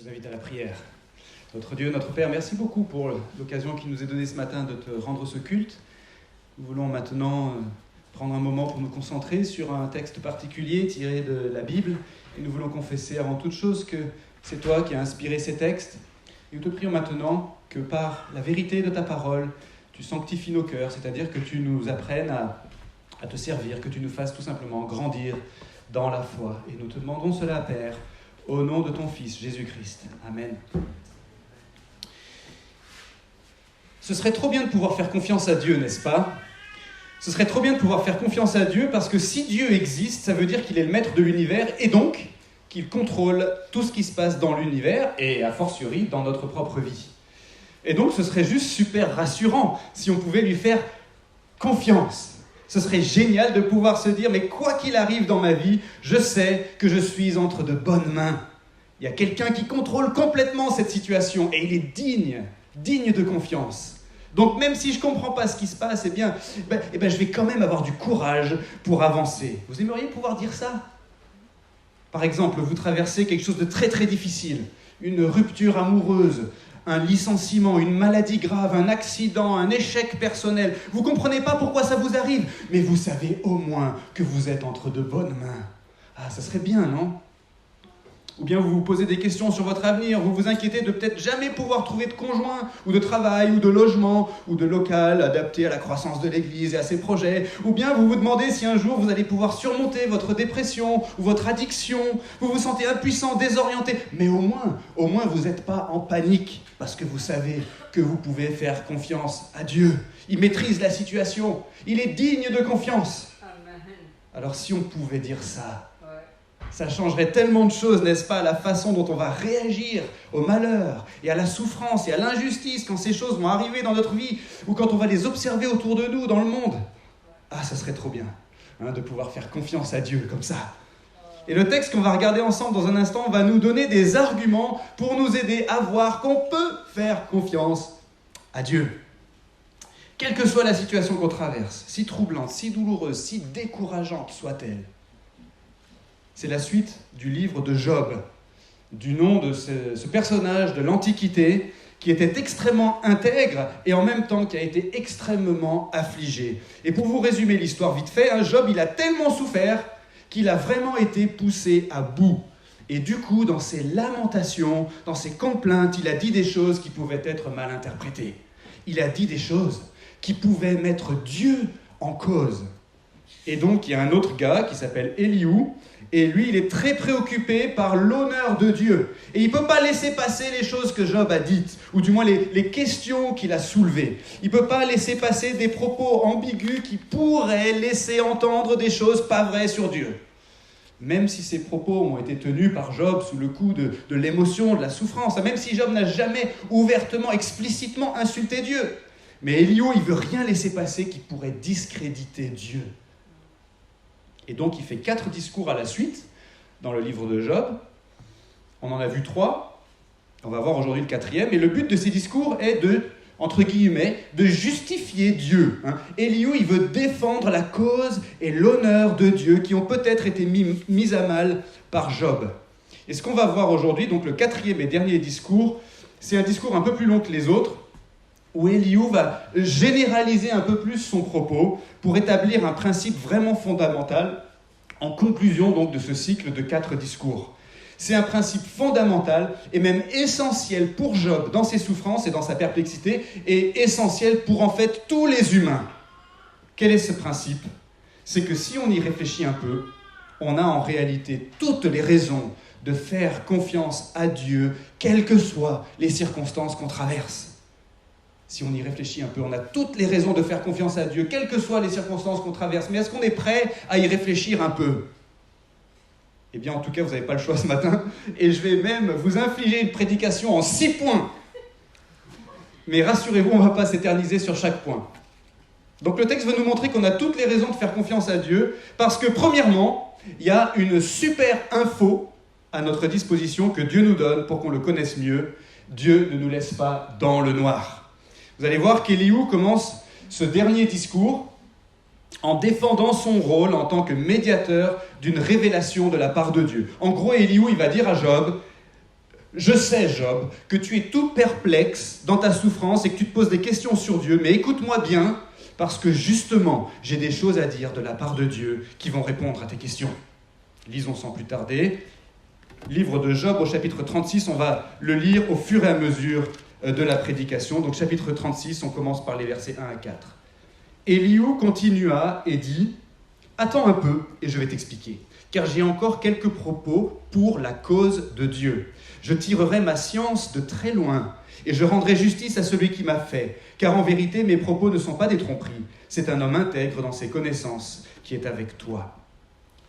vous invite à la prière. Notre Dieu, notre Père, merci beaucoup pour l'occasion qui nous est donnée ce matin de te rendre ce culte. Nous voulons maintenant prendre un moment pour nous concentrer sur un texte particulier tiré de la Bible. Et nous voulons confesser avant toute chose que c'est toi qui as inspiré ces textes. Et nous te prions maintenant que par la vérité de ta parole, tu sanctifies nos cœurs, c'est-à-dire que tu nous apprennes à te servir, que tu nous fasses tout simplement grandir dans la foi. Et nous te demandons cela, Père, au nom de ton Fils, Jésus-Christ. Amen. Ce serait trop bien de pouvoir faire confiance à Dieu, n'est-ce pas ? Ce serait trop bien de pouvoir faire confiance à Dieu parce que si Dieu existe, ça veut dire qu'il est le maître de l'univers et donc qu'il contrôle tout ce qui se passe dans l'univers et a fortiori dans notre propre vie. Et donc ce serait juste super rassurant si on pouvait lui faire confiance. Ce serait génial de pouvoir se dire, mais quoi qu'il arrive dans ma vie, je sais que je suis entre de bonnes mains. Il y a quelqu'un qui contrôle complètement cette situation et il est digne de confiance. Donc même si je ne comprends pas ce qui se passe, je vais quand même avoir du courage pour avancer. Vous aimeriez pouvoir dire ça ? Par exemple, vous traversez quelque chose de très très difficile, une rupture amoureuse, un licenciement, une maladie grave, un accident, un échec personnel. Vous ne comprenez pas pourquoi ça vous arrive, mais vous savez au moins que vous êtes entre de bonnes mains. Ah, ça serait bien, non ? Ou bien vous vous posez des questions sur votre avenir, vous vous inquiétez de peut-être jamais pouvoir trouver de conjoint, ou de travail, ou de logement, ou de local adapté à la croissance de l'Église et à ses projets. Ou bien vous vous demandez si un jour vous allez pouvoir surmonter votre dépression ou votre addiction. Vous vous sentez impuissant, désorienté. Mais au moins vous n'êtes pas en panique, parce que vous savez que vous pouvez faire confiance à Dieu. Il maîtrise la situation, il est digne de confiance. Amen. Alors si on pouvait dire ça, ça changerait tellement de choses, n'est-ce pas, la façon dont on va réagir au malheur et à la souffrance et à l'injustice quand ces choses vont arriver dans notre vie ou quand on va les observer autour de nous dans le monde. Ah, ça serait trop bien de pouvoir faire confiance à Dieu comme ça. Et le texte qu'on va regarder ensemble dans un instant va nous donner des arguments pour nous aider à voir qu'on peut faire confiance à Dieu. Quelle que soit la situation qu'on traverse, si troublante, si douloureuse, si décourageante soit-elle. C'est la suite du livre de Job, du nom de ce personnage de l'Antiquité qui était extrêmement intègre et en même temps qui a été extrêmement affligé. Et pour vous résumer l'histoire vite fait, Job il a tellement souffert qu'il a vraiment été poussé à bout. Et du coup, dans ses lamentations, dans ses complaintes, il a dit des choses qui pouvaient être mal interprétées. Il a dit des choses qui pouvaient mettre Dieu en cause. Et donc, il y a un autre gars qui s'appelle Elihu, et lui, il est très préoccupé par l'honneur de Dieu. Et il ne peut pas laisser passer les choses que Job a dites, ou du moins les questions qu'il a soulevées. Il ne peut pas laisser passer des propos ambigus qui pourraient laisser entendre des choses pas vraies sur Dieu. Même si ces propos ont été tenus par Job sous le coup de l'émotion, de la souffrance, même si Job n'a jamais ouvertement, explicitement insulté Dieu. Mais Elihu, il ne veut rien laisser passer qui pourrait discréditer Dieu. Et donc, il fait 4 discours à la suite dans le livre de Job. On en a vu 3. On va voir aujourd'hui le 4e. Et le but de ces discours est entre guillemets, de justifier Dieu. Elihu, il veut défendre la cause et l'honneur de Dieu qui ont peut-être été mis à mal par Job. Et ce qu'on va voir aujourd'hui, donc le 4e et dernier discours, c'est un discours un peu plus long que les autres, où Elihu va généraliser un peu plus son propos pour établir un principe vraiment fondamental en conclusion donc de ce cycle de 4 discours. C'est un principe fondamental et même essentiel pour Job dans ses souffrances et dans sa perplexité et essentiel pour en fait tous les humains. Quel est ce principe ? C'est que si on y réfléchit un peu, on a en réalité toutes les raisons de faire confiance à Dieu, quelles que soient les circonstances qu'on traverse. Si on y réfléchit un peu, on a toutes les raisons de faire confiance à Dieu, quelles que soient les circonstances qu'on traverse. Mais est-ce qu'on est prêt à y réfléchir un peu ? Eh bien, en tout cas, vous n'avez pas le choix ce matin. Et je vais même vous infliger une prédication en 6 points. Mais rassurez-vous, on ne va pas s'éterniser sur chaque point. Donc le texte veut nous montrer qu'on a toutes les raisons de faire confiance à Dieu, parce que premièrement, il y a une super info à notre disposition que Dieu nous donne pour qu'on le connaisse mieux. Dieu ne nous laisse pas dans le noir. Vous allez voir qu'Elihu commence ce dernier discours en défendant son rôle en tant que médiateur d'une révélation de la part de Dieu. En gros, Elihu, il va dire à Job, Je sais, Job, que tu es tout perplexe dans ta souffrance et que tu te poses des questions sur Dieu, mais écoute-moi bien, parce que justement, j'ai des choses à dire de la part de Dieu qui vont répondre à tes questions. Lisons sans plus tarder. Livre de Job au chapitre 36, on va le lire au fur et à mesure de la prédication. Donc chapitre 36, on commence par les versets 1 à 4. Élihu continua et dit « Attends un peu et je vais t'expliquer, car j'ai encore quelques propos pour la cause de Dieu. Je tirerai ma science de très loin et je rendrai justice à celui qui m'a fait, car en vérité mes propos ne sont pas des tromperies. C'est un homme intègre dans ses connaissances qui est avec toi. »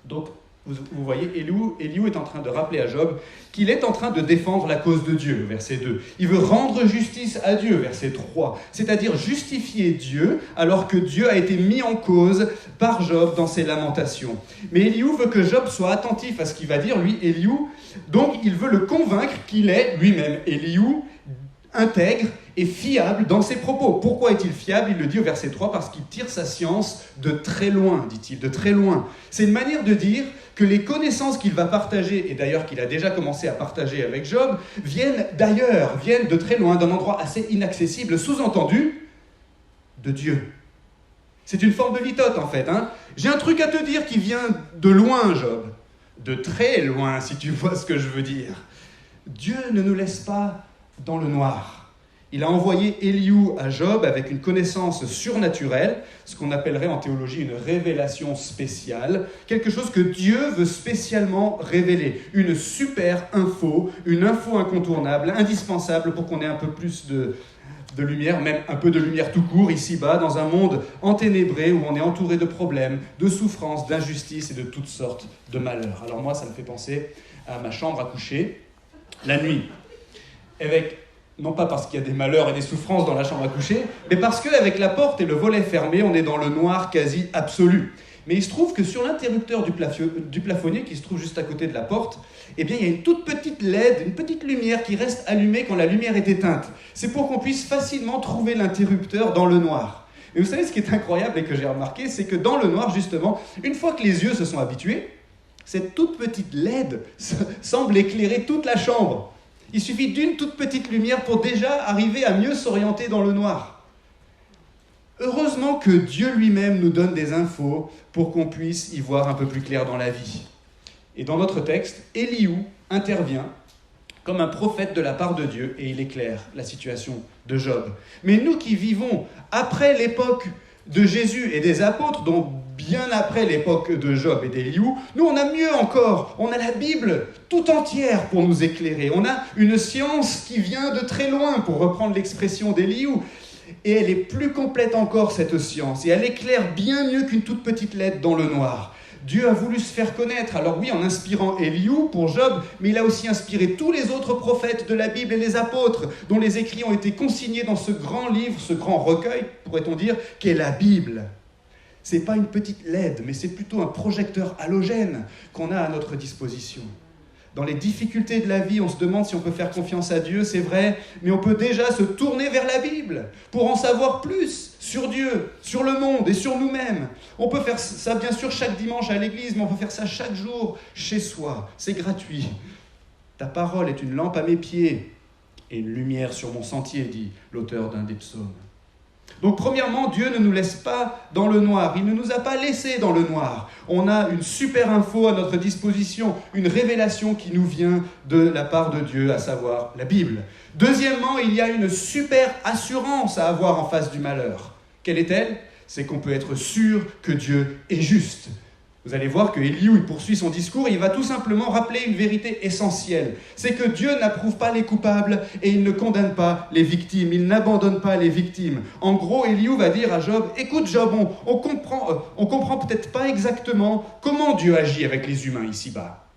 Donc, vous voyez, Élihu est en train de rappeler à Job qu'il est en train de défendre la cause de Dieu, verset 2. Il veut rendre justice à Dieu, verset 3. C'est-à-dire justifier Dieu alors que Dieu a été mis en cause par Job dans ses lamentations. Mais Élihu veut que Job soit attentif à ce qu'il va dire, lui, Élihu. Donc, il veut le convaincre qu'il est lui-même, Élihu, intègre et fiable dans ses propos. Pourquoi est-il fiable ? Il le dit au verset 3, parce qu'il tire sa science de très loin, dit-il, de très loin. C'est une manière de dire que les connaissances qu'il va partager, et d'ailleurs qu'il a déjà commencé à partager avec Job, viennent d'ailleurs, viennent de très loin, d'un endroit assez inaccessible, sous-entendu, de Dieu. C'est une forme de litote en fait. J'ai un truc à te dire qui vient de loin, Job. De très loin, si tu vois ce que je veux dire. Dieu ne nous laisse pas dans le noir. Il a envoyé Élihu à Job avec une connaissance surnaturelle, ce qu'on appellerait en théologie une révélation spéciale, quelque chose que Dieu veut spécialement révéler, une super info, une info incontournable, indispensable pour qu'on ait un peu plus de lumière, même un peu de lumière tout court ici-bas, dans un monde enténébré où on est entouré de problèmes, de souffrances, d'injustices et de toutes sortes de malheurs. Alors moi, ça me fait penser à ma chambre à coucher, la nuit, non pas parce qu'il y a des malheurs et des souffrances dans la chambre à coucher, mais parce qu'avec la porte et le volet fermé, on est dans le noir quasi absolu. Mais il se trouve que sur l'interrupteur du plafonnier, qui se trouve juste à côté de la porte, eh bien, il y a une toute petite LED, une petite lumière qui reste allumée quand la lumière est éteinte. C'est pour qu'on puisse facilement trouver l'interrupteur dans le noir. Et vous savez, ce qui est incroyable et que j'ai remarqué, c'est que dans le noir, justement, une fois que les yeux se sont habitués, cette toute petite LED semble éclairer toute la chambre. Il suffit d'une toute petite lumière pour déjà arriver à mieux s'orienter dans le noir. Heureusement que Dieu lui-même nous donne des infos pour qu'on puisse y voir un peu plus clair dans la vie. Et dans notre texte, Élihu intervient comme un prophète de la part de Dieu et il éclaire la situation de Job. Mais nous qui vivons après l'époque de Jésus et des apôtres, donc bien après l'époque de Job et d'Élihu, nous on a mieux encore, on a la Bible tout entière pour nous éclairer. On a une science qui vient de très loin, pour reprendre l'expression d'Élihu, et elle est plus complète encore cette science, et elle éclaire bien mieux qu'une toute petite lettre dans le noir. Dieu a voulu se faire connaître, alors oui, en inspirant Élihu pour Job, mais il a aussi inspiré tous les autres prophètes de la Bible et les apôtres, dont les écrits ont été consignés dans ce grand livre, ce grand recueil, pourrait-on dire, qu'est la Bible. C'est pas une petite LED, mais c'est plutôt un projecteur halogène qu'on a à notre disposition. Dans les difficultés de la vie, on se demande si on peut faire confiance à Dieu, c'est vrai, mais on peut déjà se tourner vers la Bible pour en savoir plus sur Dieu, sur le monde et sur nous-mêmes. On peut faire ça bien sûr chaque dimanche à l'église, mais on peut faire ça chaque jour chez soi. C'est gratuit. Ta parole est une lampe à mes pieds et une lumière sur mon sentier, dit l'auteur d'un des psaumes. Donc premièrement, Dieu ne nous laisse pas dans le noir. Il ne nous a pas laissés dans le noir. On a une super info à notre disposition, une révélation qui nous vient de la part de Dieu, à savoir la Bible. Deuxièmement, il y a une super assurance à avoir en face du malheur. Quelle est-elle ? C'est qu'on peut être sûr que Dieu est juste. Vous allez voir que Élihu, il poursuit son discours et il va tout simplement rappeler une vérité essentielle. C'est que Dieu n'approuve pas les coupables et il ne condamne pas les victimes. Il n'abandonne pas les victimes. En gros, Élihu va dire à Job, écoute Job, on comprend peut-être pas exactement comment Dieu agit avec les humains ici-bas.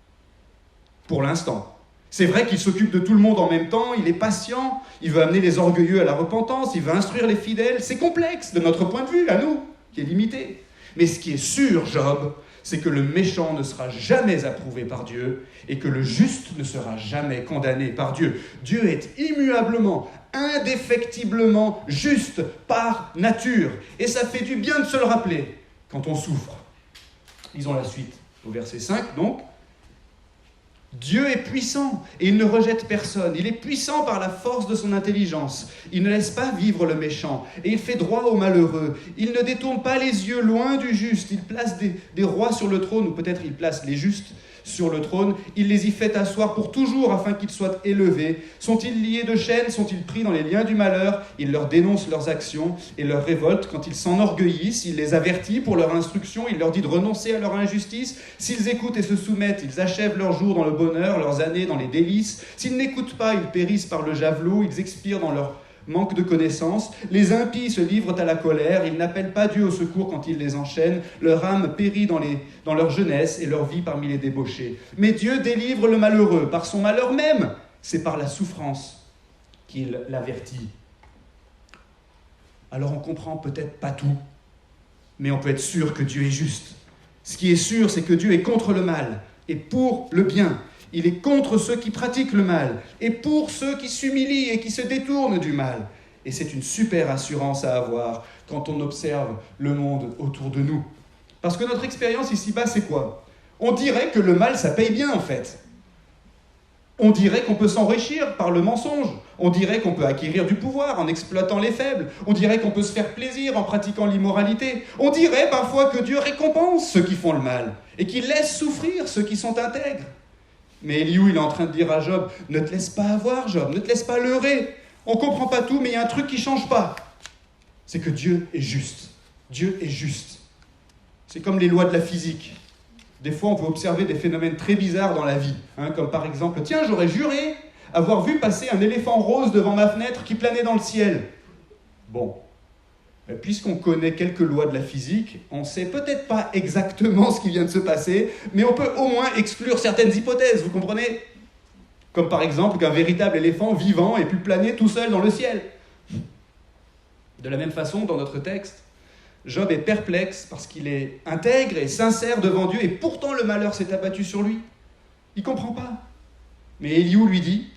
Pour l'instant. C'est vrai qu'il s'occupe de tout le monde en même temps, il est patient, il veut amener les orgueilleux à la repentance, il veut instruire les fidèles. C'est complexe de notre point de vue, à nous, qui est limité. Mais ce qui est sûr, Job, c'est que le méchant ne sera jamais approuvé par Dieu et que le juste ne sera jamais condamné par Dieu. Dieu est immuablement, indéfectiblement juste par nature. Et ça fait du bien de se le rappeler quand on souffre. Lisons la suite au verset 5, donc. Dieu est puissant et il ne rejette personne. Il est puissant par la force de son intelligence. Il ne laisse pas vivre le méchant et il fait droit aux malheureux. Il ne détourne pas les yeux loin du juste. Il place des rois sur le trône, ou peut-être il place les justes sur le trône. Il les y fait asseoir pour toujours afin qu'ils soient élevés. Sont-ils liés de chaînes? Sont-ils pris dans les liens du malheur? Il leur dénonce leurs actions et leurs révoltes. Quand ils s'enorgueillissent, il les avertit pour leur instruction. Il leur dit de renoncer à leur injustice. S'ils écoutent et se soumettent, ils achèvent leurs jours dans le bonheur, leurs années dans les délices. S'ils n'écoutent pas, ils périssent par le javelot. Ils expirent dans leur manque de connaissances. Les impies se livrent à la colère. Ils n'appellent pas Dieu au secours quand il les enchaîne. Leur âme périt dans leur jeunesse et leur vie parmi les débauchés. Mais Dieu délivre le malheureux. Par son malheur même, c'est par la souffrance qu'il l'avertit. Alors on comprend peut-être pas tout, mais on peut être sûr que Dieu est juste. Ce qui est sûr, c'est que Dieu est contre le mal et pour le bien. Il est contre ceux qui pratiquent le mal et pour ceux qui s'humilient et qui se détournent du mal. Et c'est une super assurance à avoir quand on observe le monde autour de nous. Parce que notre expérience ici-bas, c'est quoi? On dirait que le mal, ça paye bien en fait. On dirait qu'on peut s'enrichir par le mensonge. On dirait qu'on peut acquérir du pouvoir en exploitant les faibles. On dirait qu'on peut se faire plaisir en pratiquant l'immoralité. On dirait parfois que Dieu récompense ceux qui font le mal et qu'il laisse souffrir ceux qui sont intègres. Mais Elihu, il est en train de dire à Job, ne te laisse pas avoir, Job, ne te laisse pas leurrer. On ne comprend pas tout, mais il y a un truc qui ne change pas. C'est que Dieu est juste. Dieu est juste. C'est comme les lois de la physique. Des fois, on peut observer des phénomènes très bizarres dans la vie. Comme par exemple, tiens, j'aurais juré avoir vu passer un éléphant rose devant ma fenêtre qui planait dans le ciel. Bon. Puisqu'on connaît quelques lois de la physique, on ne sait peut-être pas exactement ce qui vient de se passer, mais on peut au moins exclure certaines hypothèses, vous comprenez? Comme par exemple qu'un véritable éléphant vivant ait pu planer tout seul dans le ciel. De la même façon, dans notre texte, Job est perplexe parce qu'il est intègre et sincère devant Dieu, et pourtant le malheur s'est abattu sur lui. Il ne comprend pas. Mais Elihu lui dit,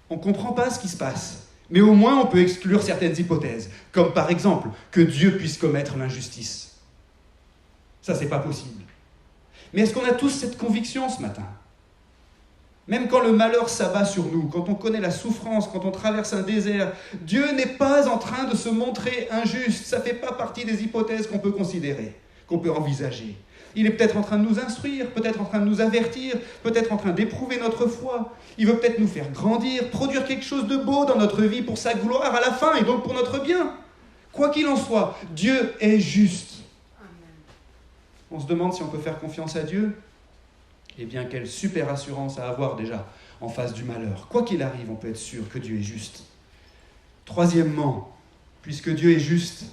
on ne comprend pas ce qui se passe. Mais au moins, on peut exclure certaines hypothèses, comme par exemple que Dieu puisse commettre l'injustice. Ça, c'est pas possible. Mais est-ce qu'on a tous cette conviction ce matin? Même quand le malheur s'abat sur nous, quand on connaît la souffrance, quand on traverse un désert, Dieu n'est pas en train de se montrer injuste. Ça ne fait pas partie des hypothèses qu'on peut considérer, qu'on peut envisager. Il est peut-être en train de nous instruire, peut-être en train de nous avertir, peut-être en train d'éprouver notre foi. Il veut peut-être nous faire grandir, produire quelque chose de beau dans notre vie pour sa gloire à la fin et donc pour notre bien. Quoi qu'il en soit, Dieu est juste. On se demande si on peut faire confiance à Dieu. Eh bien, quelle super assurance à avoir déjà en face du malheur. Quoi qu'il arrive, on peut être sûr que Dieu est juste. Troisièmement, puisque Dieu est juste,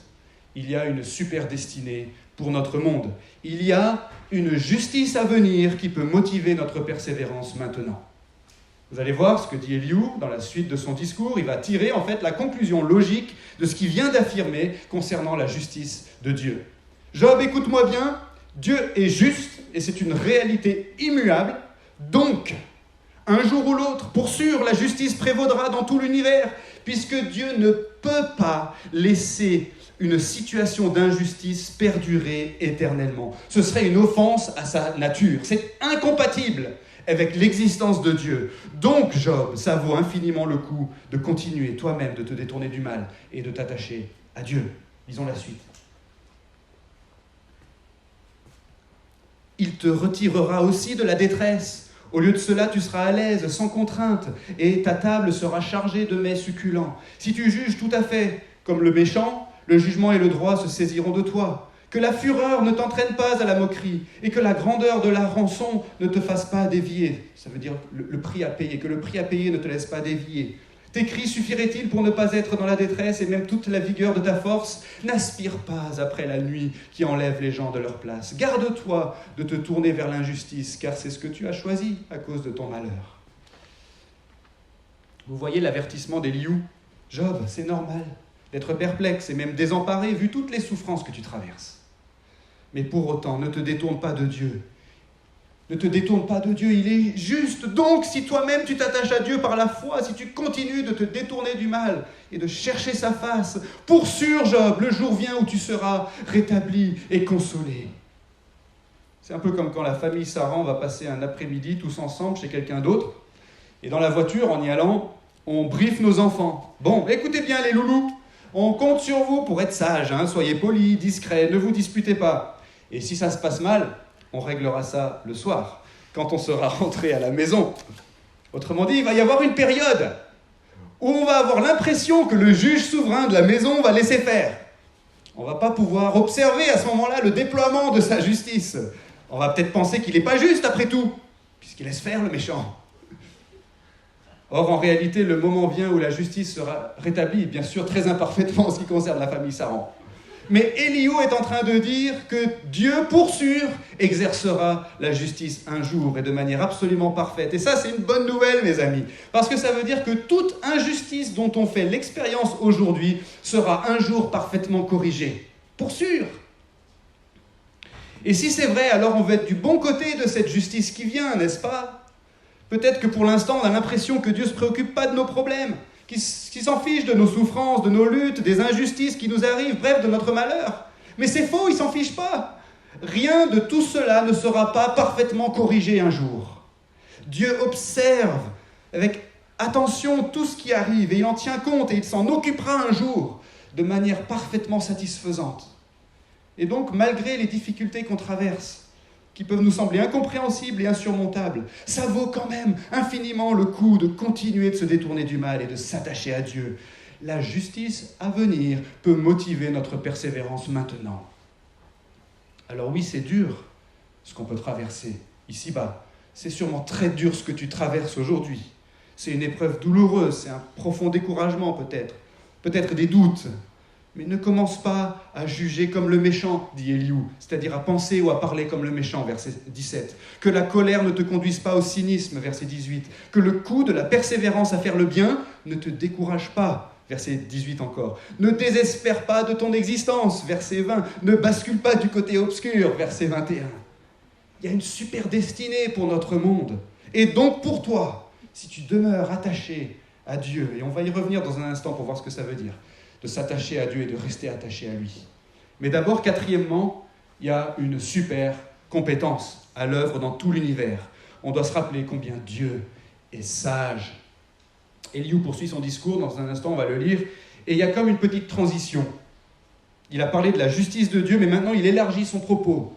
il y a une super destinée pour notre monde. Il y a une justice à venir qui peut motiver notre persévérance maintenant. Vous allez voir ce que dit Elihu dans la suite de son discours. Il va tirer en fait la conclusion logique de ce qu'il vient d'affirmer concernant la justice de Dieu. Job, écoute-moi bien, Dieu est juste et c'est une réalité immuable. Donc, un jour ou l'autre, pour sûr, la justice prévaudra dans tout l'univers, puisque Dieu ne peut pas laisser une situation d'injustice perdurer éternellement. Ce serait une offense à sa nature. C'est incompatible avec l'existence de Dieu. Donc, Job, ça vaut infiniment le coup de continuer toi-même de te détourner du mal et de t'attacher à Dieu. Lisons la suite. Il te retirera aussi de la détresse. Au lieu de cela, tu seras à l'aise, sans contrainte, et ta table sera chargée de mets succulents. Si tu juges tout à fait comme le méchant, le jugement et le droit se saisiront de toi. Que la fureur ne t'entraîne pas à la moquerie, et que la grandeur de la rançon ne te fasse pas dévier. Ça veut dire le prix à payer, que le prix à payer ne te laisse pas dévier. Tes cris suffiraient-ils pour ne pas être dans la détresse, et même toute la vigueur de ta force? N'aspire pas après la nuit qui enlève les gens de leur place. Garde-toi de te tourner vers l'injustice, car c'est ce que tu as choisi à cause de ton malheur. Vous voyez l'avertissement d'Elihu? Job, c'est normal d'être perplexe et même désemparé vu toutes les souffrances que tu traverses. Mais pour autant, ne te détourne pas de Dieu. Ne te détourne pas de Dieu, il est juste. Donc, si toi-même tu t'attaches à Dieu par la foi, si tu continues de te détourner du mal et de chercher sa face, pour sûr, Job, le jour vient où tu seras rétabli et consolé. C'est un peu comme quand la famille Saran va passer un après-midi tous ensemble chez quelqu'un d'autre. Et dans la voiture, en y allant, on briefe nos enfants. Bon, écoutez bien les loulous, on compte sur vous pour être sages, hein, soyez polis, discrets, ne vous disputez pas. Et si ça se passe mal, on réglera ça le soir, quand on sera rentré à la maison. Autrement dit, il va y avoir une période où on va avoir l'impression que le juge souverain de la maison va laisser faire. On ne va pas pouvoir observer à ce moment-là le déploiement de sa justice. On va peut-être penser qu'il n'est pas juste après tout, puisqu'il laisse faire le méchant. Or, en réalité, le moment vient où la justice sera rétablie, bien sûr très imparfaitement en ce qui concerne la famille Saran. Mais Élihu est en train de dire que Dieu, pour sûr, exercera la justice un jour et de manière absolument parfaite. Et ça, c'est une bonne nouvelle, mes amis, parce que ça veut dire que toute injustice dont on fait l'expérience aujourd'hui sera un jour parfaitement corrigée. Pour sûr. Et si c'est vrai, alors on va être du bon côté de cette justice qui vient, n'est-ce pas ? Peut-être que pour l'instant, on a l'impression que Dieu ne se préoccupe pas de nos problèmes, qu'il s'en fiche de nos souffrances, de nos luttes, des injustices qui nous arrivent, bref, de notre malheur. Mais c'est faux, il ne s'en fiche pas. Rien de tout cela ne sera pas parfaitement corrigé un jour. Dieu observe avec attention tout ce qui arrive et il en tient compte et il s'en occupera un jour de manière parfaitement satisfaisante. Et donc, malgré les difficultés qu'on traverse, qui peuvent nous sembler incompréhensibles et insurmontables, ça vaut quand même infiniment le coup de continuer de se détourner du mal et de s'attacher à Dieu. La justice à venir peut motiver notre persévérance maintenant. Alors oui, c'est dur ce qu'on peut traverser ici-bas. C'est sûrement très dur ce que tu traverses aujourd'hui. C'est une épreuve douloureuse, c'est un profond découragement peut-être des doutes. Mais ne commence pas à juger comme le méchant, dit Élihu, c'est-à-dire à penser ou à parler comme le méchant, verset 17. Que la colère ne te conduise pas au cynisme, verset 18. Que le coup de la persévérance à faire le bien ne te décourage pas, verset 18 encore. Ne désespère pas de ton existence, verset 20. Ne bascule pas du côté obscur, verset 21. Il y a une super destinée pour notre monde. Et donc pour toi, si tu demeures attaché à Dieu, et on va y revenir dans un instant pour voir ce que ça veut dire, de s'attacher à Dieu et de rester attaché à lui. Mais d'abord, quatrièmement, il y a une super compétence à l'œuvre dans tout l'univers. On doit se rappeler combien Dieu est sage. Élihu poursuit son discours, dans un instant on va le lire, et il y a comme une petite transition. Il a parlé de la justice de Dieu, mais maintenant il élargit son propos.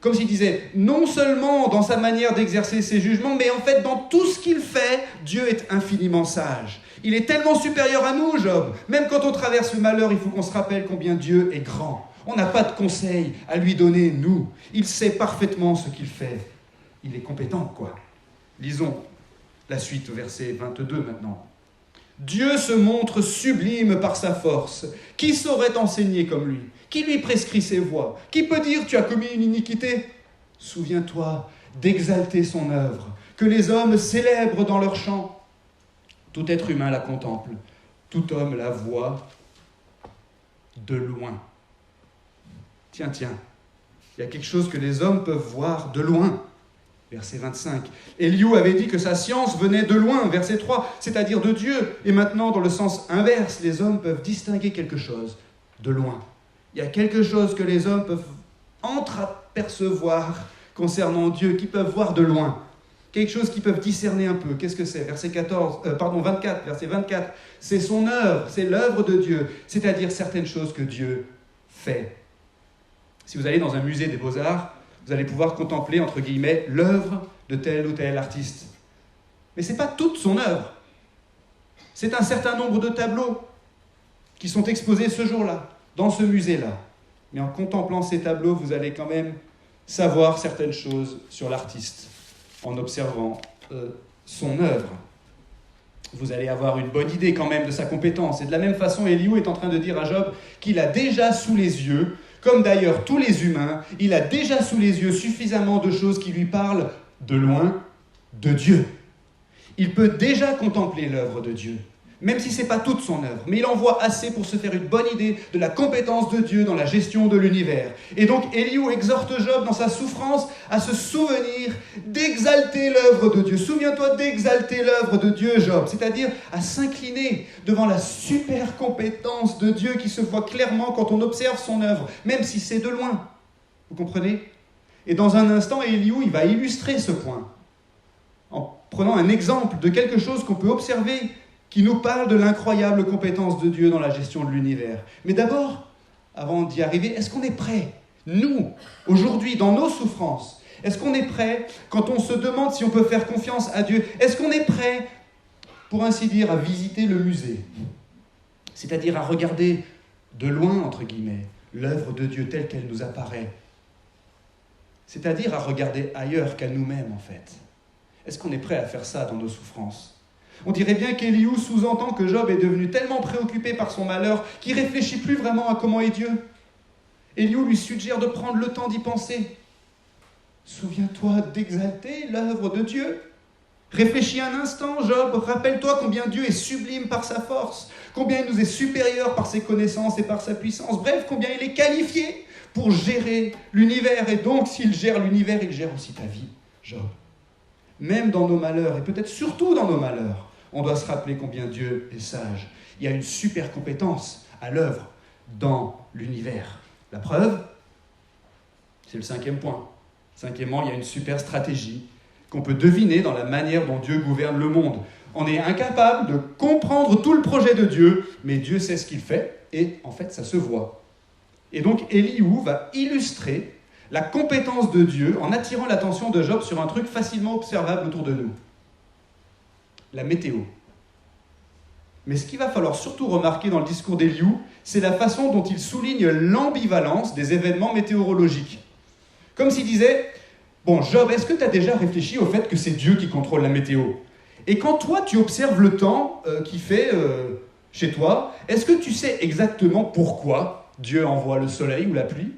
Comme s'il disait, non seulement dans sa manière d'exercer ses jugements, mais en fait dans tout ce qu'il fait, Dieu est infiniment sage. Il est tellement supérieur à nous, Job. Même quand on traverse le malheur, il faut qu'on se rappelle combien Dieu est grand. On n'a pas de conseils à lui donner, nous. Il sait parfaitement ce qu'il fait. Il est compétent, quoi. Lisons la suite, au verset 22 maintenant. Dieu se montre sublime par sa force. Qui saurait enseigner comme lui ? Qui lui prescrit ses voies ? Qui peut dire « tu as commis une iniquité » ? Souviens-toi d'exalter son œuvre, que les hommes célèbrent dans leur chant. Tout être humain la contemple, tout homme la voit de loin. Tiens, il y a quelque chose que les hommes peuvent voir de loin. Verset 25. Élihu avait dit que sa science venait de loin, verset 3, c'est-à-dire de Dieu. Et maintenant, dans le sens inverse, les hommes peuvent distinguer quelque chose de loin. Il y a quelque chose que les hommes peuvent entreapercevoir concernant Dieu, qui peuvent voir de loin. Quelque chose qu'ils peuvent discerner un peu. Qu'est-ce que c'est ? Verset 24, verset 24. C'est son œuvre, c'est l'œuvre de Dieu, c'est-à-dire certaines choses que Dieu fait. Si vous allez dans un musée des beaux-arts, vous allez pouvoir contempler, entre guillemets, l'œuvre de tel ou tel artiste. Mais ce n'est pas toute son œuvre. C'est un certain nombre de tableaux qui sont exposés ce jour-là, dans ce musée-là. Mais en contemplant ces tableaux, vous allez quand même savoir certaines choses sur l'artiste, en observant son œuvre. Vous allez avoir une bonne idée quand même de sa compétence. Et de la même façon, Élihu est en train de dire à Job qu'il a déjà sous les yeux, comme d'ailleurs tous les humains, il a déjà sous les yeux suffisamment de choses qui lui parlent de loin de Dieu. Il peut déjà contempler l'œuvre de Dieu, même si ce n'est pas toute son œuvre, mais il en voit assez pour se faire une bonne idée de la compétence de Dieu dans la gestion de l'univers. Et donc Élihu exhorte Job dans sa souffrance à se souvenir d'exalter l'œuvre de Dieu. Souviens-toi d'exalter l'œuvre de Dieu, Job, c'est-à-dire à s'incliner devant la super compétence de Dieu qui se voit clairement quand on observe son œuvre, même si c'est de loin. Vous comprenez ? Et dans un instant, Elihu, il va illustrer ce point, en prenant un exemple de quelque chose qu'on peut observer, qui nous parle de l'incroyable compétence de Dieu dans la gestion de l'univers. Mais d'abord, avant d'y arriver, est-ce qu'on est prêt, nous, aujourd'hui, dans nos souffrances, est-ce qu'on est prêt, quand on se demande si on peut faire confiance à Dieu, est-ce qu'on est prêt, pour ainsi dire, à visiter le musée, c'est-à-dire à regarder de loin, entre guillemets, l'œuvre de Dieu telle qu'elle nous apparaît, c'est-à-dire à regarder ailleurs qu'à nous-mêmes, en fait. Est-ce qu'on est prêt à faire ça dans nos souffrances ? On dirait bien qu'Elihu sous-entend que Job est devenu tellement préoccupé par son malheur qu'il ne réfléchit plus vraiment à comment est Dieu. Elihu lui suggère de prendre le temps d'y penser. Souviens-toi d'exalter l'œuvre de Dieu. Réfléchis un instant, Job, rappelle-toi combien Dieu est sublime par sa force, combien il nous est supérieur par ses connaissances et par sa puissance, bref, combien il est qualifié pour gérer l'univers. Et donc, s'il gère l'univers, il gère aussi ta vie, Job. Même dans nos malheurs, et peut-être surtout dans nos malheurs, on doit se rappeler combien Dieu est sage. Il y a une super compétence à l'œuvre dans l'univers. La preuve, c'est le 5e point. Cinquièmement, il y a une super stratégie qu'on peut deviner dans la manière dont Dieu gouverne le monde. On est incapable de comprendre tout le projet de Dieu, mais Dieu sait ce qu'il fait, et en fait, ça se voit. Et donc, Elihu va illustrer la compétence de Dieu en attirant l'attention de Job sur un truc facilement observable autour de nous. La météo. Mais ce qu'il va falloir surtout remarquer dans le discours d'Elihu, c'est la façon dont il souligne l'ambivalence des événements météorologiques. Comme s'il disait, bon Job, est-ce que tu as déjà réfléchi au fait que c'est Dieu qui contrôle la météo ? Et quand toi tu observes le temps qu'il fait chez toi, est-ce que tu sais exactement pourquoi Dieu envoie le soleil ou la pluie ?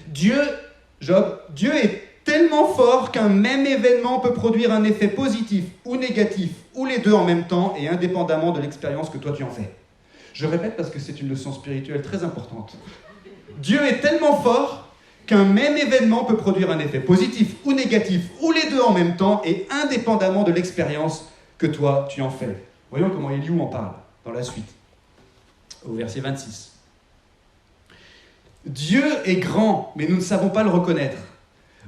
Dieu est tellement fort qu'un même événement peut produire un effet positif ou négatif, ou les deux en même temps, et indépendamment de l'expérience que toi tu en fais. Je répète parce que c'est une leçon spirituelle très importante. Dieu est tellement fort qu'un même événement peut produire un effet positif ou négatif, ou les deux en même temps, et indépendamment de l'expérience que toi tu en fais. Voyons comment Elihu en parle dans la suite, au verset 26. Dieu est grand, mais nous ne savons pas le reconnaître.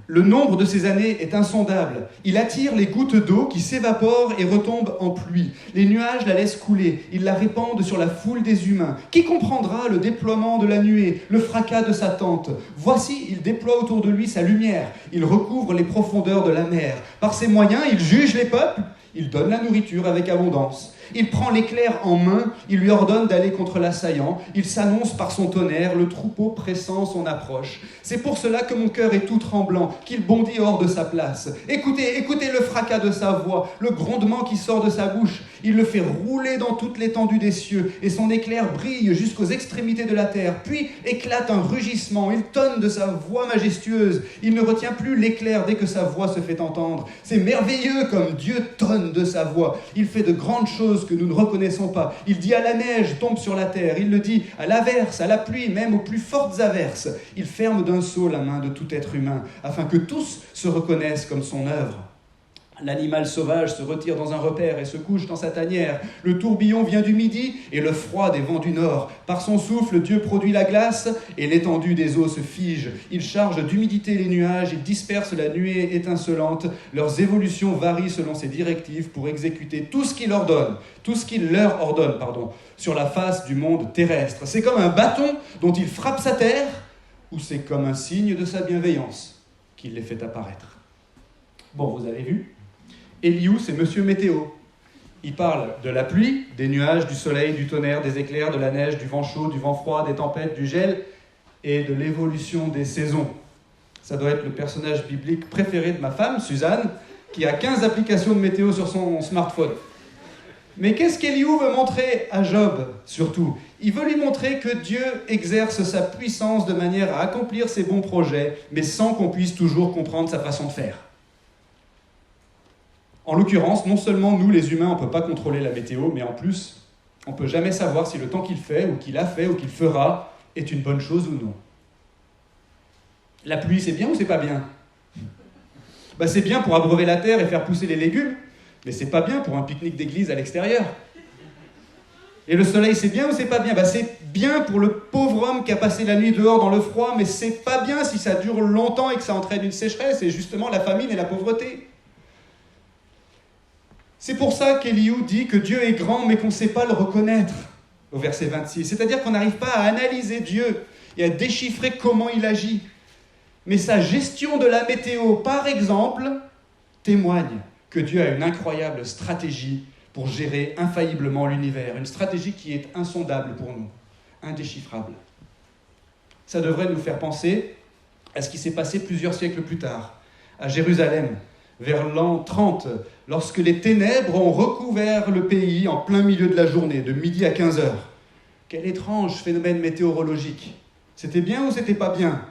Le nombre de ses années est insondable. Il attire les gouttes d'eau qui s'évaporent et retombent en pluie. Les nuages la laissent couler. Ils la répandent sur la foule des humains. Qui comprendra le déploiement de la nuée, le fracas de sa tente ? Voici, il déploie autour de lui sa lumière. Il recouvre les profondeurs de la mer. Par ses moyens, il juge les peuples. Il donne la nourriture avec abondance. Il prend l'éclair en main, il lui ordonne d'aller contre l'assaillant. Il s'annonce par son tonnerre, le troupeau pressant son approche. C'est pour cela que mon cœur est tout tremblant, qu'il bondit hors de sa place. Écoutez, écoutez le fracas de sa voix, le grondement qui sort de sa bouche. Il le fait rouler dans toute l'étendue des cieux, et son éclair brille jusqu'aux extrémités de la terre. Puis éclate un rugissement, il tonne de sa voix majestueuse. Il ne retient plus l'éclair dès que sa voix se fait entendre. C'est merveilleux comme Dieu tonne de sa voix. Il fait de grandes choses que nous ne reconnaissons pas. Il dit à la neige, tombe sur la terre. Il le dit à l'averse, à la pluie, même aux plus fortes averses. Il ferme d'un sceau la main de tout être humain, afin que tous se reconnaissent comme son œuvre. L'animal sauvage se retire dans un repère et se couche dans sa tanière. Le tourbillon vient du midi et le froid des vents du nord. Par son souffle, Dieu produit la glace et l'étendue des eaux se fige. Il charge d'humidité les nuages, il disperse la nuée étincelante. Leurs évolutions varient selon ses directives pour exécuter tout ce qu'il leur ordonne, sur la face du monde terrestre. C'est comme un bâton dont il frappe sa terre, ou c'est comme un signe de sa bienveillance qu'il les fait apparaître. Bon, vous avez vu ? Elihu, c'est Monsieur Météo. Il parle de la pluie, des nuages, du soleil, du tonnerre, des éclairs, de la neige, du vent chaud, du vent froid, des tempêtes, du gel et de l'évolution des saisons. Ça doit être le personnage biblique préféré de ma femme, Suzanne, qui a 15 applications de météo sur son smartphone. Mais qu'est-ce qu'Elihu veut montrer à Job, surtout ? Il veut lui montrer que Dieu exerce sa puissance de manière à accomplir ses bons projets, mais sans qu'on puisse toujours comprendre sa façon de faire. En l'occurrence, non seulement nous, les humains, on ne peut pas contrôler la météo, mais en plus, on ne peut jamais savoir si le temps qu'il fait, ou qu'il a fait, ou qu'il fera, est une bonne chose ou non. La pluie, c'est bien ou c'est pas bien ? C'est bien pour abreuver la terre et faire pousser les légumes, mais c'est pas bien pour un pique-nique d'église à l'extérieur. Et le soleil, c'est bien ou c'est pas bien? C'est bien pour le pauvre homme qui a passé la nuit dehors dans le froid, mais c'est pas bien si ça dure longtemps et que ça entraîne une sécheresse, et justement la famine et la pauvreté. C'est pour ça qu'Éliou dit que Dieu est grand, mais qu'on ne sait pas le reconnaître, au verset 26. C'est-à-dire qu'on n'arrive pas à analyser Dieu et à déchiffrer comment il agit. Mais sa gestion de la météo, par exemple, témoigne que Dieu a une incroyable stratégie pour gérer infailliblement l'univers, une stratégie qui est insondable pour nous, indéchiffrable. Ça devrait nous faire penser à ce qui s'est passé plusieurs siècles plus tard, à Jérusalem, vers l'an 30, lorsque les ténèbres ont recouvert le pays en plein milieu de la journée, de midi à 15 heures. Quel étrange phénomène météorologique. C'était bien ou c'était pas bien?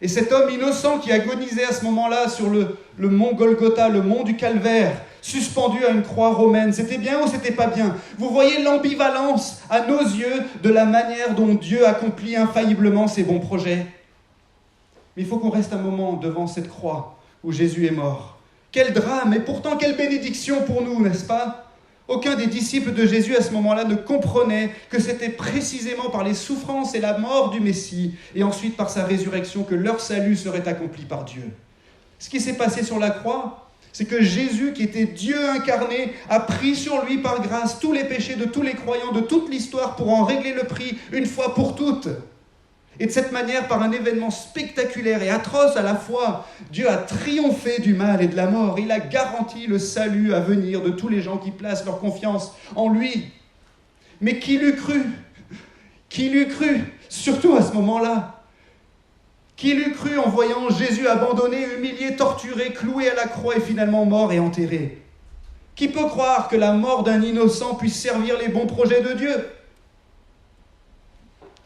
Et cet homme innocent qui agonisait à ce moment-là sur le mont Golgotha, le mont du Calvaire, suspendu à une croix romaine, c'était bien ou c'était pas bien? Vous voyez l'ambivalence à nos yeux de la manière dont Dieu accomplit infailliblement ses bons projets. Mais il faut qu'on reste un moment devant cette croix où Jésus est mort. Quel drame, et pourtant quelle bénédiction pour nous, n'est-ce pas? Aucun des disciples de Jésus à ce moment-là ne comprenait que c'était précisément par les souffrances et la mort du Messie, et ensuite par sa résurrection, que leur salut serait accompli par Dieu. Ce qui s'est passé sur la croix, c'est que Jésus, qui était Dieu incarné, a pris sur lui par grâce tous les péchés de tous les croyants de toute l'histoire pour en régler le prix une fois pour toutes. Et de cette manière, par un événement spectaculaire et atroce à la fois, Dieu a triomphé du mal et de la mort. Il a garanti le salut à venir de tous les gens qui placent leur confiance en lui. Mais qui l'eût cru? Qui l'eût cru? Surtout à ce moment-là. Qui l'eût cru en voyant Jésus abandonné, humilié, torturé, cloué à la croix et finalement mort et enterré? Qui peut croire que la mort d'un innocent puisse servir les bons projets de Dieu?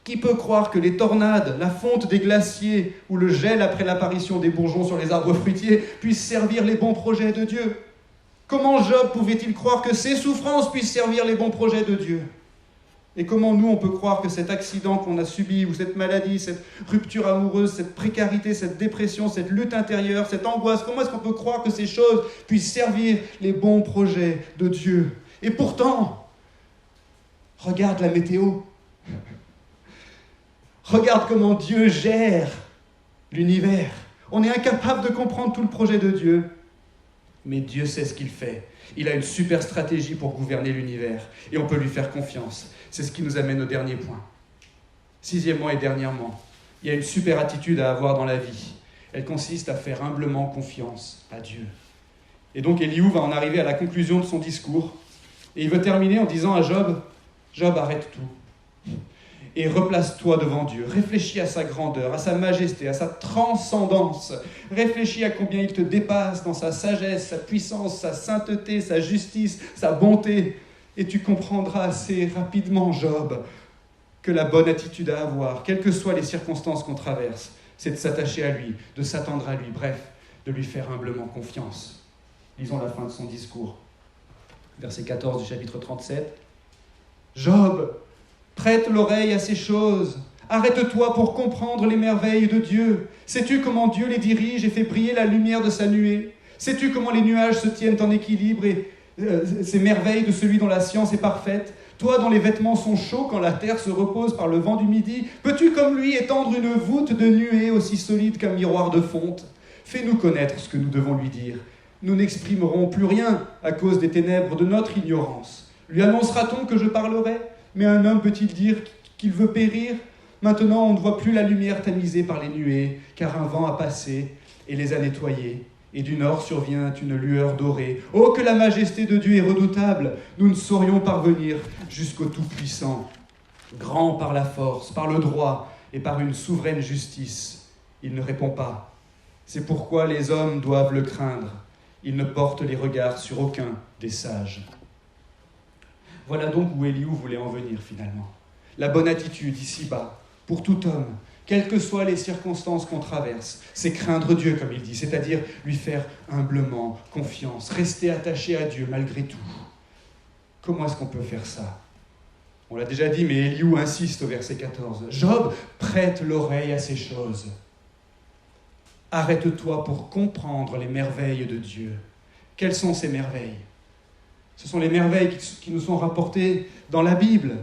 Qui peut croire que les tornades, la fonte des glaciers ou le gel après l'apparition des bourgeons sur les arbres fruitiers puissent servir les bons projets de Dieu? Comment Job pouvait-il croire que ses souffrances puissent servir les bons projets de Dieu? Et comment nous, on peut croire que cet accident qu'on a subi, ou cette maladie, cette rupture amoureuse, cette précarité, cette dépression, cette lutte intérieure, cette angoisse, comment est-ce qu'on peut croire que ces choses puissent servir les bons projets de Dieu? Et pourtant, regarde la météo. Regarde comment Dieu gère l'univers. On est incapable de comprendre tout le projet de Dieu. Mais Dieu sait ce qu'il fait. Il a une super stratégie pour gouverner l'univers. Et on peut lui faire confiance. C'est ce qui nous amène au dernier point. Sixièmement et dernièrement, il y a une super attitude à avoir dans la vie. Elle consiste à faire humblement confiance à Dieu. Et donc Éliou va en arriver à la conclusion de son discours. Et il veut terminer en disant à Job, « Job, arrête tout. Et replace-toi devant Dieu. Réfléchis à sa grandeur, à sa majesté, à sa transcendance. Réfléchis à combien il te dépasse dans sa sagesse, sa puissance, sa sainteté, sa justice, sa bonté. Et tu comprendras assez rapidement, Job, que la bonne attitude à avoir, quelles que soient les circonstances qu'on traverse, c'est de s'attacher à lui, de s'attendre à lui, bref, de lui faire humblement confiance. » Lisons la fin de son discours. Verset 14 du chapitre 37. « Job, prête l'oreille à ces choses. Arrête-toi pour comprendre les merveilles de Dieu. Sais-tu comment Dieu les dirige et fait briller la lumière de sa nuée? Sais-tu comment les nuages se tiennent en équilibre et ces merveilles de celui dont la science est parfaite? Toi dont les vêtements sont chauds quand la terre se repose par le vent du midi, peux-tu comme lui étendre une voûte de nuée aussi solide qu'un miroir de fonte? Fais-nous connaître ce que nous devons lui dire. Nous n'exprimerons plus rien à cause des ténèbres de notre ignorance. Lui annoncera-t-on que je parlerai? Mais un homme peut-il dire qu'il veut périr? Maintenant, on ne voit plus la lumière tamisée par les nuées, car un vent a passé et les a nettoyés. Et du nord survient une lueur dorée. Oh, que la majesté de Dieu est redoutable! Nous ne saurions parvenir jusqu'au Tout-Puissant. Grand par la force, par le droit et par une souveraine justice. Il ne répond pas. C'est pourquoi les hommes doivent le craindre. Il ne porte les regards sur aucun des sages. Voilà donc où Éliou voulait en venir finalement. La bonne attitude ici-bas, pour tout homme, quelles que soient les circonstances qu'on traverse, c'est craindre Dieu, comme il dit, c'est-à-dire lui faire humblement confiance, rester attaché à Dieu malgré tout. Comment est-ce qu'on peut faire ça? On l'a déjà dit, mais Éliou insiste au verset 14. « Job, prête l'oreille à ces choses. Arrête-toi pour comprendre les merveilles de Dieu. » Quelles sont ces merveilles? Ce sont les merveilles qui nous sont rapportées dans la Bible.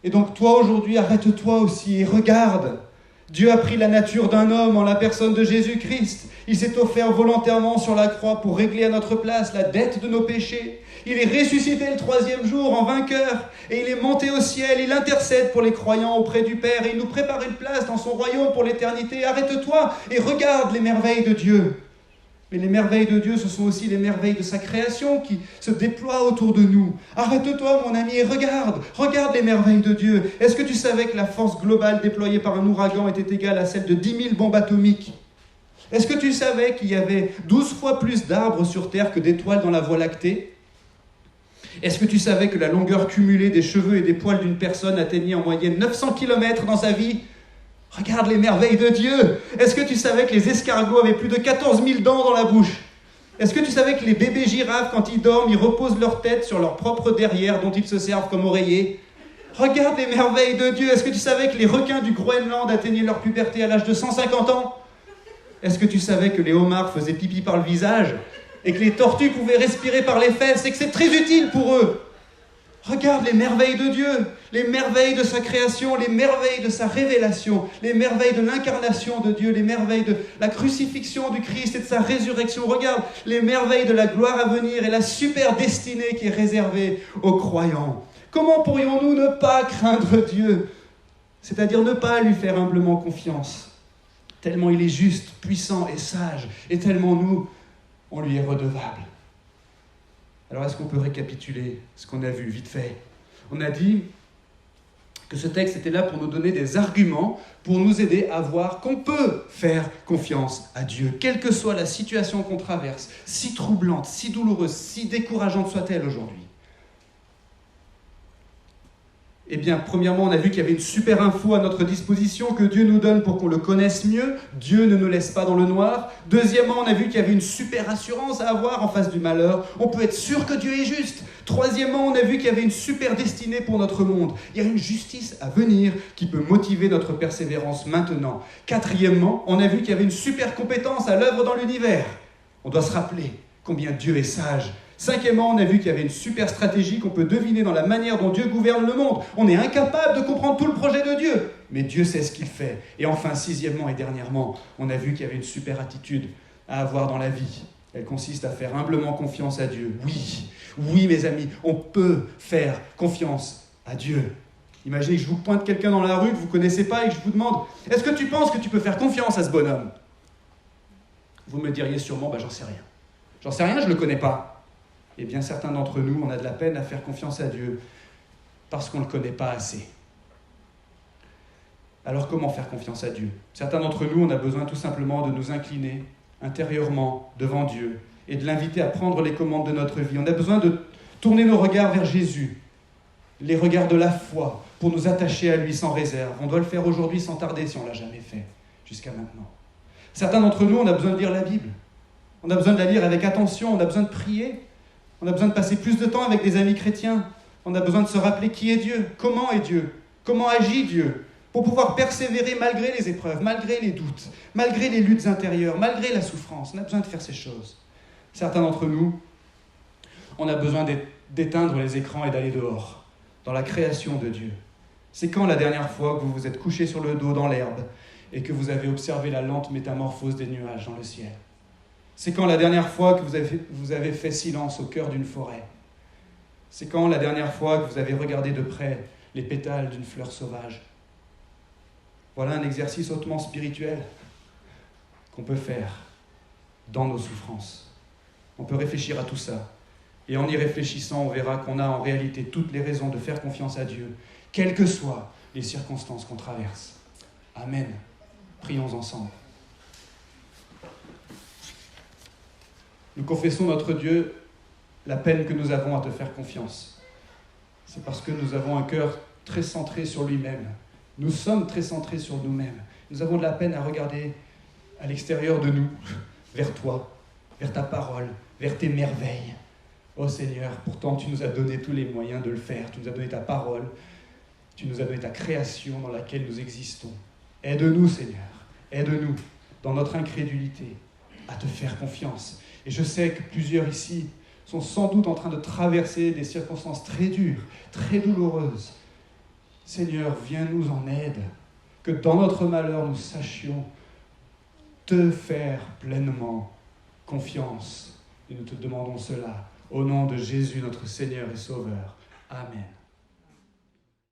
Et donc toi aujourd'hui, arrête-toi aussi et regarde. Dieu a pris la nature d'un homme en la personne de Jésus-Christ. Il s'est offert volontairement sur la croix pour régler à notre place la dette de nos péchés. Il est ressuscité le 3e jour en vainqueur et il est monté au ciel. Il intercède pour les croyants auprès du Père et il nous prépare une place dans son royaume pour l'éternité. Arrête-toi et regarde les merveilles de Dieu. Mais les merveilles de Dieu, ce sont aussi les merveilles de sa création qui se déploient autour de nous. Arrête-toi, mon ami, et regarde les merveilles de Dieu. Est-ce que tu savais que la force globale déployée par un ouragan était égale à celle de 10 000 bombes atomiques ? Est-ce que tu savais qu'il y avait 12 fois plus d'arbres sur Terre que d'étoiles dans la Voie lactée ? Est-ce que tu savais que la longueur cumulée des cheveux et des poils d'une personne atteignait en moyenne 900 km dans sa vie ? Regarde les merveilles de Dieu. Est-ce que tu savais que les escargots avaient plus de 14 000 dents dans la bouche ? Est-ce que tu savais que les bébés girafes, quand ils dorment, ils reposent leur tête sur leur propre derrière dont ils se servent comme oreiller ? Regarde les merveilles de Dieu. Est-ce que tu savais que les requins du Groenland atteignaient leur puberté à l'âge de 150 ans ? Est-ce que tu savais que les homards faisaient pipi par le visage et que les tortues pouvaient respirer par les fesses et que c'est très utile pour eux ? Regarde les merveilles de Dieu, les merveilles de sa création, les merveilles de sa révélation, les merveilles de l'incarnation de Dieu, les merveilles de la crucifixion du Christ et de sa résurrection. Regarde les merveilles de la gloire à venir et la super destinée qui est réservée aux croyants. Comment pourrions-nous ne pas craindre Dieu ? C'est-à-dire ne pas lui faire humblement confiance, tellement il est juste, puissant et sage, et tellement nous, on lui est redevable. Alors, est-ce qu'on peut récapituler ce qu'on a vu vite fait ? On a dit que ce texte était là pour nous donner des arguments, pour nous aider à voir qu'on peut faire confiance à Dieu, quelle que soit la situation qu'on traverse, si troublante, si douloureuse, si décourageante soit-elle aujourd'hui. Eh bien, premièrement, on a vu qu'il y avait une super info à notre disposition que Dieu nous donne pour qu'on le connaisse mieux. Dieu ne nous laisse pas dans le noir. Deuxièmement, on a vu qu'il y avait une super assurance à avoir en face du malheur. On peut être sûr que Dieu est juste. Troisièmement, on a vu qu'il y avait une super destinée pour notre monde. Il y a une justice à venir qui peut motiver notre persévérance maintenant. Quatrièmement, on a vu qu'il y avait une super compétence à l'œuvre dans l'univers. On doit se rappeler combien Dieu est sage. Cinquièmement, on a vu qu'il y avait une super stratégie qu'on peut deviner dans la manière dont Dieu gouverne le monde. On est incapable de comprendre tout le projet de Dieu, mais Dieu sait ce qu'il fait. Et enfin, sixièmement et dernièrement, on a vu qu'il y avait une super attitude à avoir dans la vie. Elle consiste à faire humblement confiance à Dieu. Oui, mes amis, on peut faire confiance à Dieu. Imaginez que je vous pointe quelqu'un dans la rue que vous ne connaissez pas et que je vous demande « Est-ce que tu penses que tu peux faire confiance à ce bonhomme ?» Vous me diriez sûrement « J'en sais rien. J'en sais rien, je ne le connais pas. » Eh bien, certains d'entre nous, on a de la peine à faire confiance à Dieu parce qu'on ne le connaît pas assez. Alors, comment faire confiance à Dieu ? Certains d'entre nous, on a besoin tout simplement de nous incliner intérieurement devant Dieu et de l'inviter à prendre les commandes de notre vie. On a besoin de tourner nos regards vers Jésus, les regards de la foi, pour nous attacher à lui sans réserve. On doit le faire aujourd'hui sans tarder si on ne l'a jamais fait jusqu'à maintenant. Certains d'entre nous, on a besoin de lire la Bible. On a besoin de la lire avec attention, on a besoin de prier. On a besoin de passer plus de temps avec des amis chrétiens. On a besoin de se rappeler qui est Dieu, comment est Dieu, comment agit Dieu, pour pouvoir persévérer malgré les épreuves, malgré les doutes, malgré les luttes intérieures, malgré la souffrance. On a besoin de faire ces choses. Certains d'entre nous, on a besoin d'éteindre les écrans et d'aller dehors, dans la création de Dieu. C'est quand la dernière fois que vous vous êtes couché sur le dos dans l'herbe et que vous avez observé la lente métamorphose des nuages dans le ciel ? C'est quand la dernière fois que vous avez fait silence au cœur d'une forêt ? C'est quand la dernière fois que vous avez regardé de près les pétales d'une fleur sauvage ? Voilà un exercice hautement spirituel qu'on peut faire dans nos souffrances. On peut réfléchir à tout ça. Et en y réfléchissant, on verra qu'on a en réalité toutes les raisons de faire confiance à Dieu, quelles que soient les circonstances qu'on traverse. Amen. Prions ensemble. Nous confessons, notre Dieu, la peine que nous avons à te faire confiance. C'est parce que nous avons un cœur très centré sur lui-même. Nous sommes très centrés sur nous-mêmes. Nous avons de la peine à regarder à l'extérieur de nous, vers toi, vers ta parole, vers tes merveilles. Ô Seigneur, pourtant tu nous as donné tous les moyens de le faire. Tu nous as donné ta parole, tu nous as donné ta création dans laquelle nous existons. Aide-nous, Seigneur, aide-nous dans notre incrédulité à te faire confiance. Et je sais que plusieurs ici sont sans doute en train de traverser des circonstances très dures, très douloureuses. Seigneur, viens-nous en aide, que dans notre malheur, nous sachions te faire pleinement confiance. Et nous te demandons cela au nom de Jésus, notre Seigneur et Sauveur. Amen.